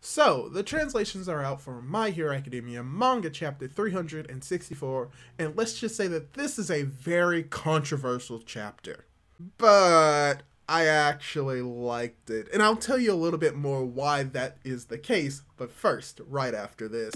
So, the translations are out for My Hero Academia Manga Chapter 364, and let's just say that this is a very controversial chapter. But I actually liked it, and I'll tell you a little bit more why that is the case, but first, right after this.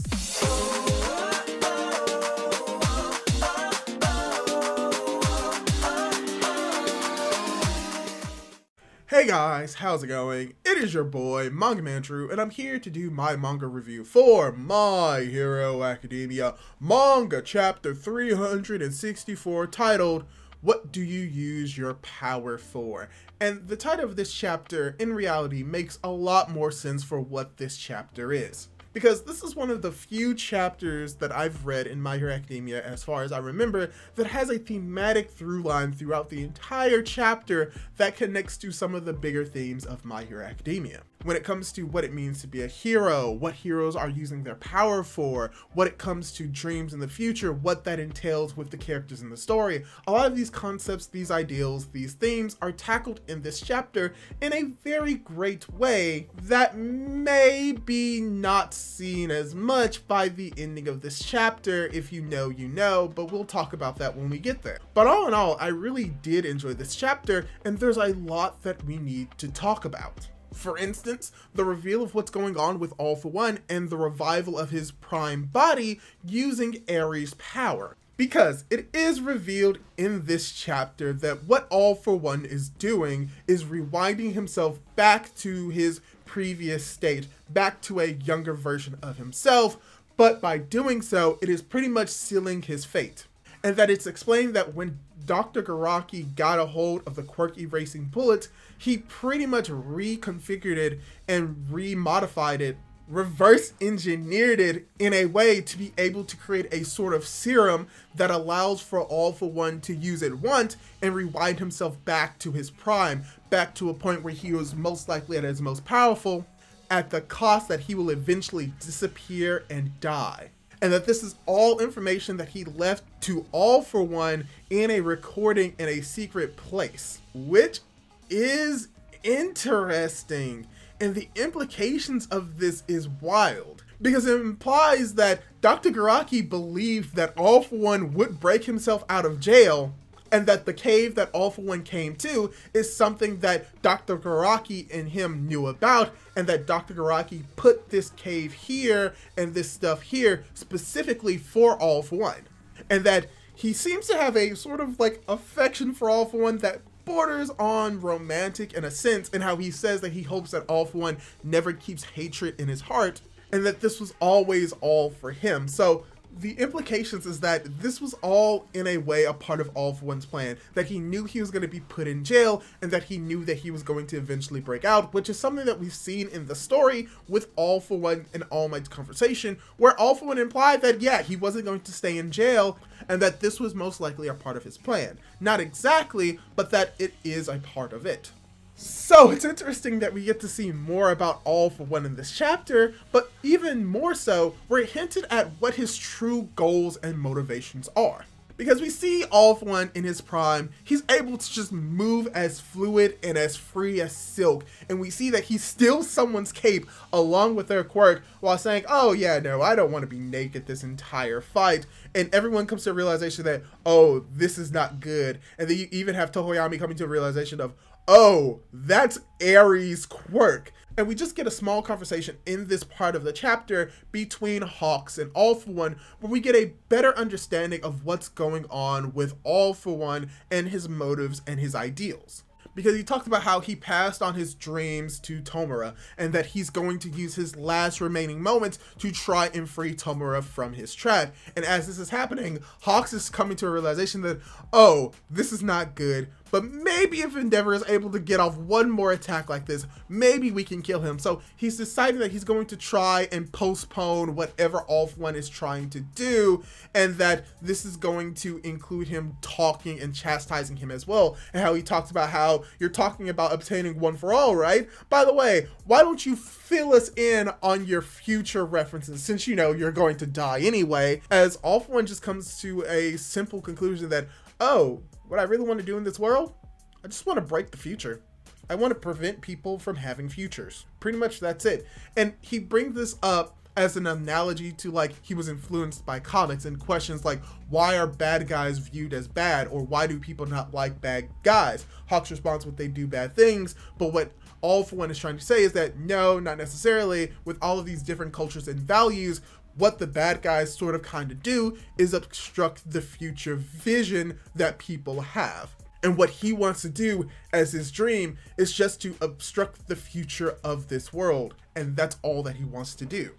Hey guys, how's it going? It is your boy, Manga Man Drew, and I'm here to do my manga review for My Hero Academia Manga Chapter 364, titled, What Do You Use Your Power For? And the title of this chapter, in reality, makes a lot more sense for what this chapter is. Because this is one of the few chapters that I've read in My Hero Academia, as far as I remember, that has a thematic through line throughout the entire chapter that connects to some of the bigger themes of My Hero Academia. When it comes to what it means to be a hero, what heroes are using their power for, what it comes to dreams in the future, what that entails with the characters in the story, a lot of these concepts, these ideals, these themes are tackled in this chapter in a very great way that may be not seen as much by the ending of this chapter. If you know, you know, but we'll talk about that when we get there. But all in all, I really did enjoy this chapter, and there's a lot that we need to talk about. For instance, the reveal of what's going on with All For One and the revival of his prime body using Ares' power. Because it is revealed in this chapter that what All For One is doing is rewinding himself back to his previous state, back to a younger version of himself, but by doing so, it is pretty much sealing his fate. And that it's explained that when Dr. Garaki got a hold of the quirk erasing bullet, he pretty much reconfigured it and remodified it, reverse engineered it in a way to be able to create a sort of serum that allows for All For One to use it once and rewind himself back to his prime, back to a point where he was most likely at his most powerful, at the cost that he will eventually disappear and die. And that this is all information that he left to All For One in a recording in a secret place, which is interesting. And the implications of this is wild, because it implies that Dr. Garaki believed that All For One would break himself out of jail, and that the cave that All For One came to is something that Dr. Garaki and him knew about, and that Dr. Garaki put this cave here and this stuff here specifically for All For One. And that he seems to have a sort of like affection for All For One that borders on romantic in a sense, in how he says that he hopes that All For One never keeps hatred in his heart, and that this was always all for him. So the implications is that this was all in a way a part of All For One's plan, that he knew he was going to be put in jail and that he knew that he was going to eventually break out, which is something that we've seen in the story with All For One and All Might's conversation, where All For One implied that, yeah, he wasn't going to stay in jail and that this was most likely a part of his plan. Not exactly, but that it is a part of it. So it's interesting that we get to see more about All For One in this chapter, but even more so, we're hinted at what his true goals and motivations are. Because we see All For One in his prime, he's able to just move as fluid and as free as silk, and we see that he steals someone's cape along with their quirk while saying, oh yeah, no, I don't want to be naked this entire fight, and everyone comes to a realization that, oh, this is not good, and then you even have Tohoyami coming to a realization of, oh, that's Ares' quirk. And we just get a small conversation in this part of the chapter between Hawks and All For One, where we get a better understanding of what's going on with All For One and his motives and his ideals. Because he talked about how he passed on his dreams to Tomura, and that he's going to use his last remaining moments to try and free Tomura from his trap. And as this is happening, Hawks is coming to a realization that, oh, this is not good, but maybe if Endeavor is able to get off one more attack like this, maybe we can kill him. So he's decided that he's going to try and postpone whatever All For One is trying to do, and that this is going to include him talking and chastising him as well. And how he talks about how you're talking about obtaining one for all, right? By the way, why don't you fill us in on your future references, since you know you're going to die anyway? As All For One just comes to a simple conclusion that, oh, what I really want to do in this world, I just want to break the future. I want to prevent people from having futures. Pretty much that's it. And he brings this up as an analogy to, like, he was influenced by comics and questions like, why are bad guys viewed as bad, or why do people not like bad guys? Hawk's response with, they do bad things, but what All For One is trying to say is that no, not necessarily. With all of these different cultures and values, what the bad guys sort of kind of do is obstruct the future vision that people have. And what he wants to do as his dream is just to obstruct the future of this world. And that's all that he wants to do.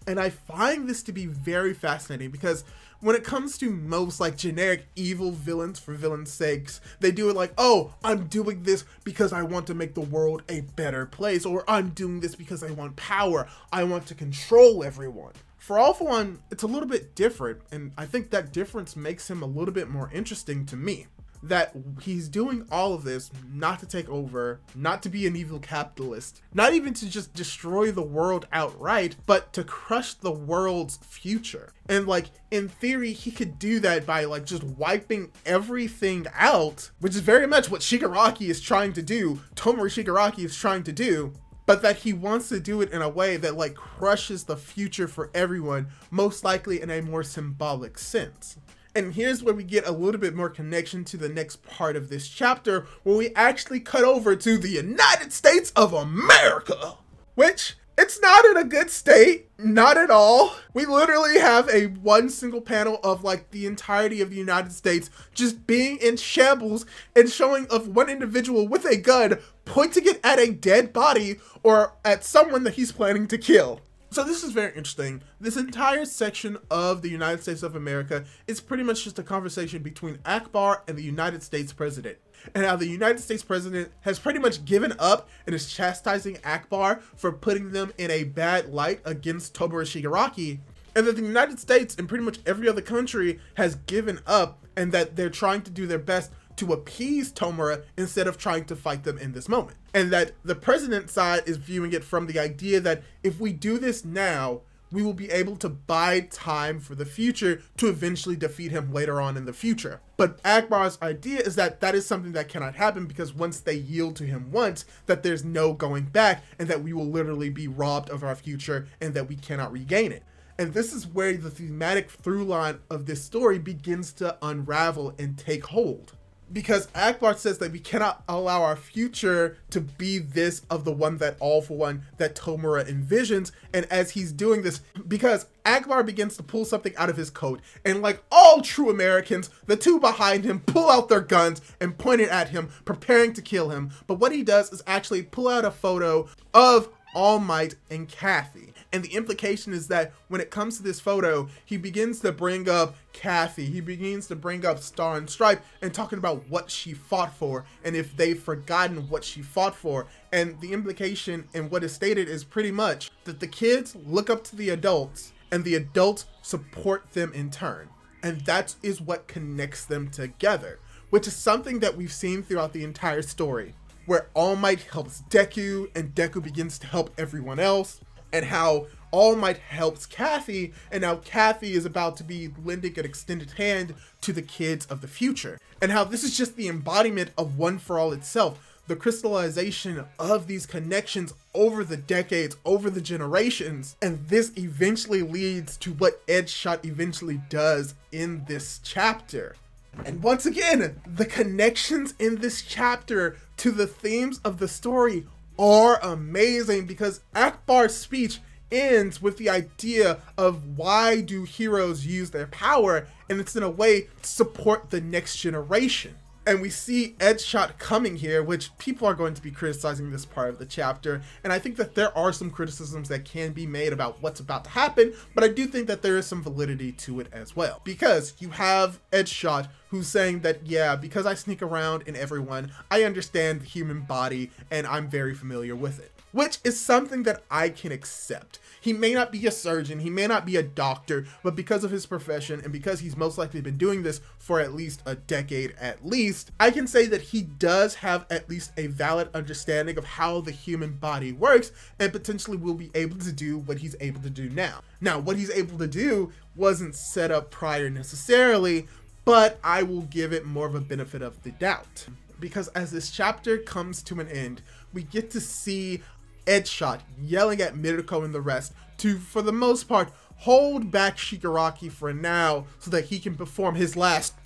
And I find this to be very fascinating because when it comes to most like generic evil villains for villains' sakes, they do it like, oh, I'm doing this because I want to make the world a better place, or I'm doing this because I want power. I want to control everyone. For All For One, it's a little bit different, and I think that difference makes him a little bit more interesting to me. That he's doing all of this not to take over, not to be an evil capitalist, not even to just destroy the world outright, but to crush the world's future. And like, in theory, he could do that by like just wiping everything out, which is very much what Shigaraki is trying to do, Tomura Shigaraki is trying to do, but that he wants to do it in a way that like crushes the future for everyone, most likely in a more symbolic sense. And here's where we get a little bit more connection to the next part of this chapter, where we actually cut over to the United States of America, which it's not in a good state, not at all. We literally have a one single panel of like the entirety of the United States just being in shambles and showing of one individual with a gun pointing it at a dead body or at someone that he's planning to kill. So this is very interesting. This entire section of the United States of America is pretty much just a conversation between Akbar and the United States president. And how the United States president has pretty much given up and is chastising Akbar for putting them in a bad light against Tomura Shigaraki. And that the United States and pretty much every other country has given up, and that they're trying to do their best to appease Tomura instead of trying to fight them in this moment. And that the president's side is viewing it from the idea that if we do this now, we will be able to buy time for the future to eventually defeat him later on in the future. But Akbar's idea is that that is something that cannot happen, because once they yield to him once, that there's no going back, and that we will literally be robbed of our future and that we cannot regain it. And this is where the thematic through line of this story begins to unravel and take hold. Because Akbar says that we cannot allow our future to be this of the one that All For One that Tomura envisions. And as he's doing this, because Akbar begins to pull something out of his coat, and like all true Americans, the two behind him pull out their guns and point it at him, preparing to kill him. But what he does is actually pull out a photo of All Might and Kathy. And the implication is that when it comes to this photo, he begins to bring up Kathy, he begins to bring up Star and Stripe, and talking about what she fought for, and if they've forgotten what she fought for. And the implication and what is stated is pretty much that the kids look up to the adults, and the adults support them in turn. And that is what connects them together, which is something that we've seen throughout the entire story, where All Might helps Deku, and Deku begins to help everyone else. And how All Might helps Kathy, and now Kathy is about to be lending an extended hand to the kids of the future. And how this is just the embodiment of One For All itself, the crystallization of these connections over the decades, over the generations. And this eventually leads to what Edgeshot eventually does in this chapter. And once again, the connections in this chapter to the themes of the story are amazing, because Akbar's speech ends with the idea of why do heroes use their power, and it's in a way to support the next generation. And we see Edgeshot coming here, which people are going to be criticizing this part of the chapter, and I think that there are some criticisms that can be made about what's about to happen, but I do think that there is some validity to it as well. Because you have Edgeshot who's saying that, yeah, because I sneak around in everyone, I understand the human body and I'm very familiar with it. Which is something that I can accept. He may not be a surgeon, he may not be a doctor, but because of his profession and because he's most likely been doing this for at least a decade at least, I can say that he does have at least a valid understanding of how the human body works, and potentially will be able to do what he's able to do now. Now, what he's able to do wasn't set up prior necessarily, but I will give it more of a benefit of the doubt. Because as this chapter comes to an end, we get to see Edshot yelling at Midako and the rest to, for the most part, hold back Shigaraki for now so that he can perform his last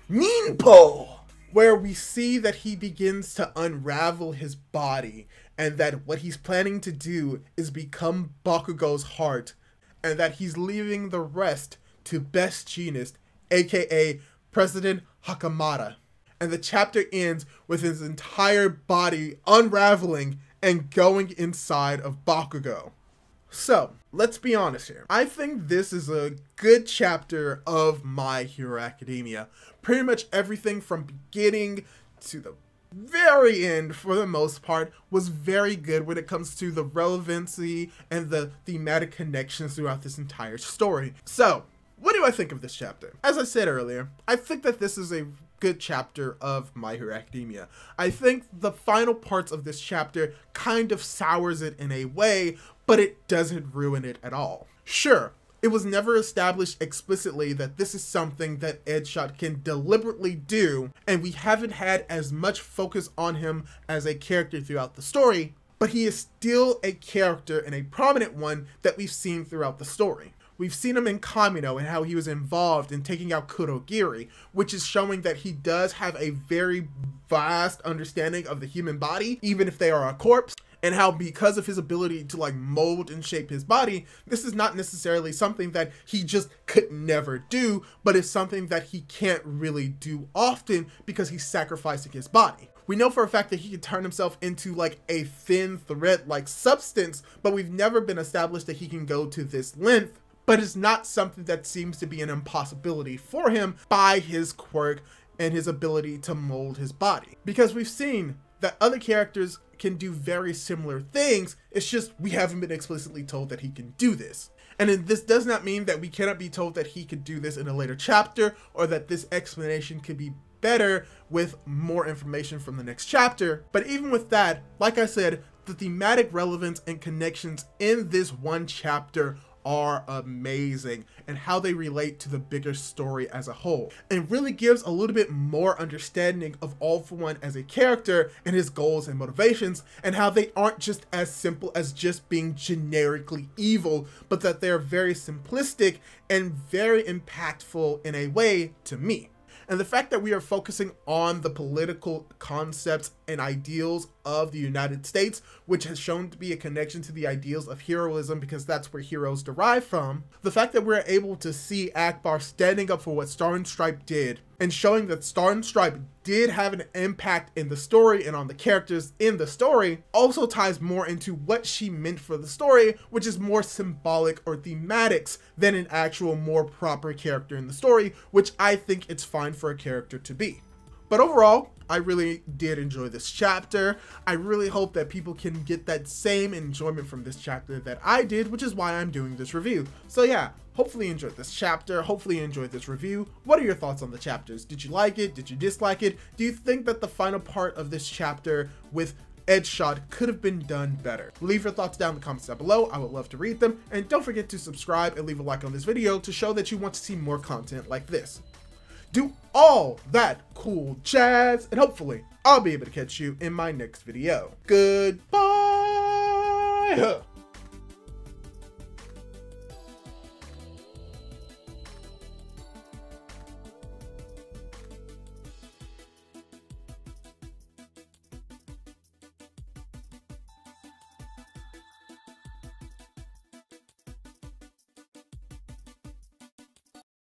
Ninpo, where we see that he begins to unravel his body and that what he's planning to do is become Bakugo's heart, and that he's leaving the rest to Best Jeanist, aka President Hakamata. And the chapter ends with his entire body unraveling and going inside of Bakugo. So, let's be honest here. I think this is a good chapter of My Hero Academia. Pretty much everything from beginning to the very end, for the most part, was very good when it comes to the relevancy and the thematic connections throughout this entire story. So, what do I think of this chapter? As I said earlier, I think that this is a good chapter of My Hero Academia. I think the final parts of this chapter kind of sours it in a way, but it doesn't ruin it at all. Sure, it was never established explicitly that this is something that Edshot can deliberately do, and we haven't had as much focus on him as a character throughout the story, but he is still a character, and a prominent one, that we've seen throughout the story. We've seen him in Kamino and how he was involved in taking out Kurogiri, which is showing that he does have a very vast understanding of the human body, even if they are a corpse, and how because of his ability to like mold and shape his body, this is not necessarily something that he just could never do, but it's something that he can't really do often because he's sacrificing his body. We know for a fact that he can turn himself into like a thin thread-like substance, but we've never been established that he can go to this length. But it's not something that seems to be an impossibility for him by his quirk and his ability to mold his body. Because we've seen that other characters can do very similar things, it's just we haven't been explicitly told that he can do this. And this does not mean that we cannot be told that he could do this in a later chapter, or that this explanation could be better with more information from the next chapter. But even with that, like I said, the thematic relevance and connections in this one chapter are amazing, and how they relate to the bigger story as a whole, and really gives a little bit more understanding of All For One as a character and his goals and motivations, and how they aren't just as simple as just being generically evil, but that they're very simplistic and very impactful in a way to me. And the fact that we are focusing on the political concepts and ideals of the United States, which has shown to be a connection to the ideals of heroism because that's where heroes derive from. The fact that we're able to see Akbar standing up for what Star and Stripe did, and showing that Star and Stripe did have an impact in the story and on the characters in the story, also ties more into what she meant for the story, which is more symbolic or thematics than an actual more proper character in the story, which I think it's fine for a character to be. But overall, I really did enjoy this chapter. I really hope that people can get that same enjoyment from this chapter that I did, which is why I'm doing this review. So yeah, hopefully you enjoyed this chapter. Hopefully you enjoyed this review. What are your thoughts on the chapters? Did you like it? Did you dislike it? Do you think that the final part of this chapter with Edshot could have been done better? Leave your thoughts down in the comments down below. I would love to read them. And don't forget to subscribe and leave a like on this video to show that you want to see more content like this. Do all that cool jazz, and hopefully I'll be able to catch you in my next video. Goodbye!